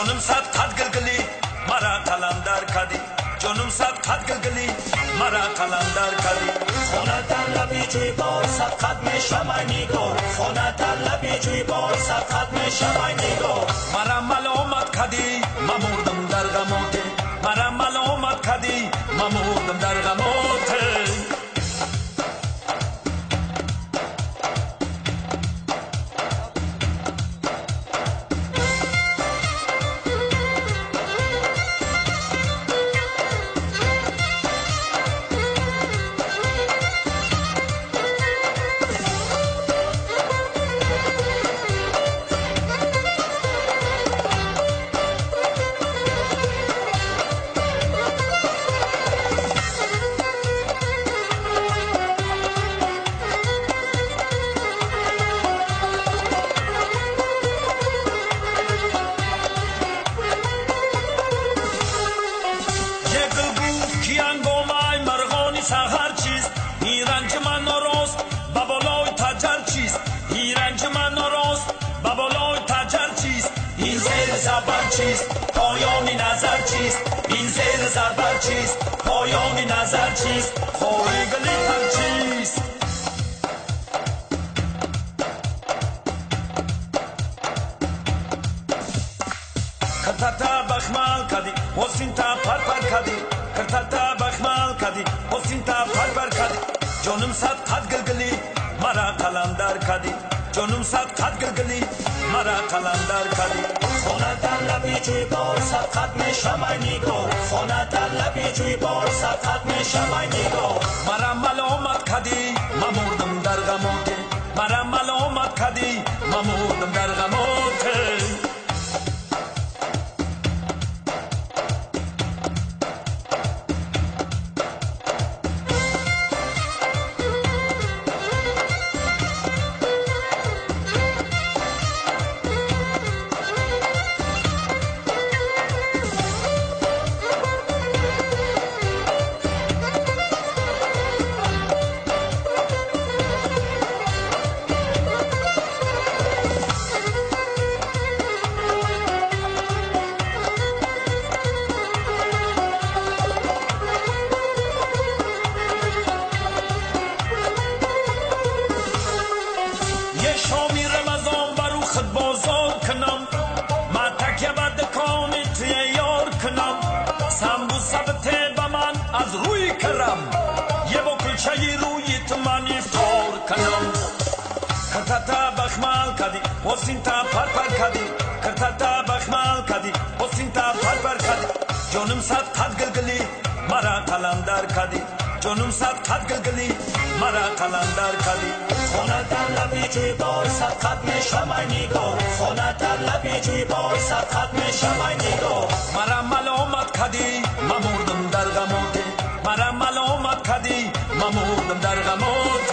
جانم صد قد گلگلی مرا قلندر کردی جانم صد قد گلگلی مرا قلندر کردی خونه در لبی جوی بار صد قد میشم ای نگار خونه در لبی جوی بار صد قد میشم ای نگار مرا ملامت کردی ممردم در غمات مرا ملامت کردی ممردم در غمات سحر چیست این رنج من ناراست به بالای تجر چیست این رنج من ناراست به بالای تجر چیست این زیر زبر چیست پایان نظر چیست این زیر زبر چیست پایان نظر چیست خواهی گلی تر چیست کرتتا بخمال کدی حسین تا پر کدی کرتتا بخمال کدی حسین تا پر کدی جانم صد قد گلگلی مرا قلندر کدی جانم صد قد گلگلی مرا قلندر کدی خونه در لبی جوی بار صد قد میشم ای نگار خونه در لبی جوی بار صد قد میشم ای نگار مرا ملامت کدی ممردم در غمات مرا ملامت کدی ممردم در غمات شامی رمضان برو خود بازار کنم ما تکیه به دکان توی یار کنم سمبوسه بته به من از روی کرم یه با کلچه روی تو من افطار کنم کرتتا بخمال کدی حسین تا پر کدی کرتتا بخمال کدی حسین تا پر کدی جانم صد قد گلگلی مرا قلندر کدی جانم صد قد گلگلی مرا قلندر کدی خونه در لبی جوی بار صد قد میشم ای نگار خونه در لبی جوی بار صد قد میشم ای نگار مرا ملامت کدی ممردم در غمات مرا ملامت کدی ممردم در غمات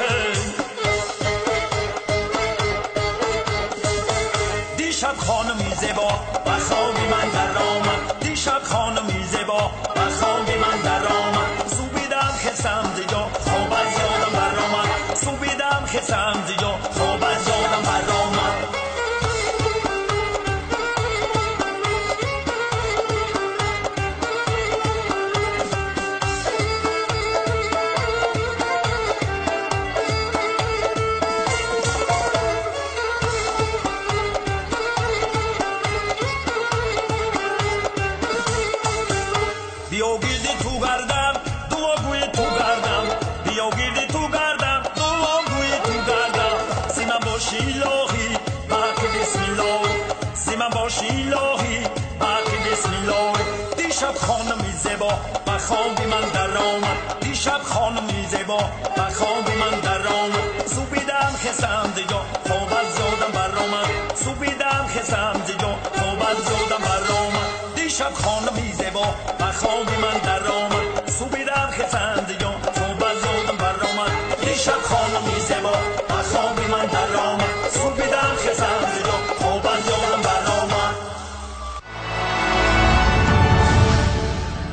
دیشب خانمی زیبا و خوابی من در آمد دیشب خانمی زیبا و خوابی من در آمد سوبیدم خستم زیجا خواب از یادم بر آمد سوبیدم خستم زیجا خواب از یادم بر آمد بیا گیردی تو گردم دعاگوی تو گردم بیا گیردی تو گردم دعاگوی تو گردم سیمن باشی الهی باقی بسم الله سیمن باشی الهی باقی بسم الله دیشب خانمی زیبا و خوابی من در آمد دیشب خانمی زیبا و خوابی من در آمد سوبیدم خستم زیجا خواب از یادم بر آمد سوبیدم خستم زیجا خواب از یادم بر آمد دیشب خانمی زیبا و خوابی من در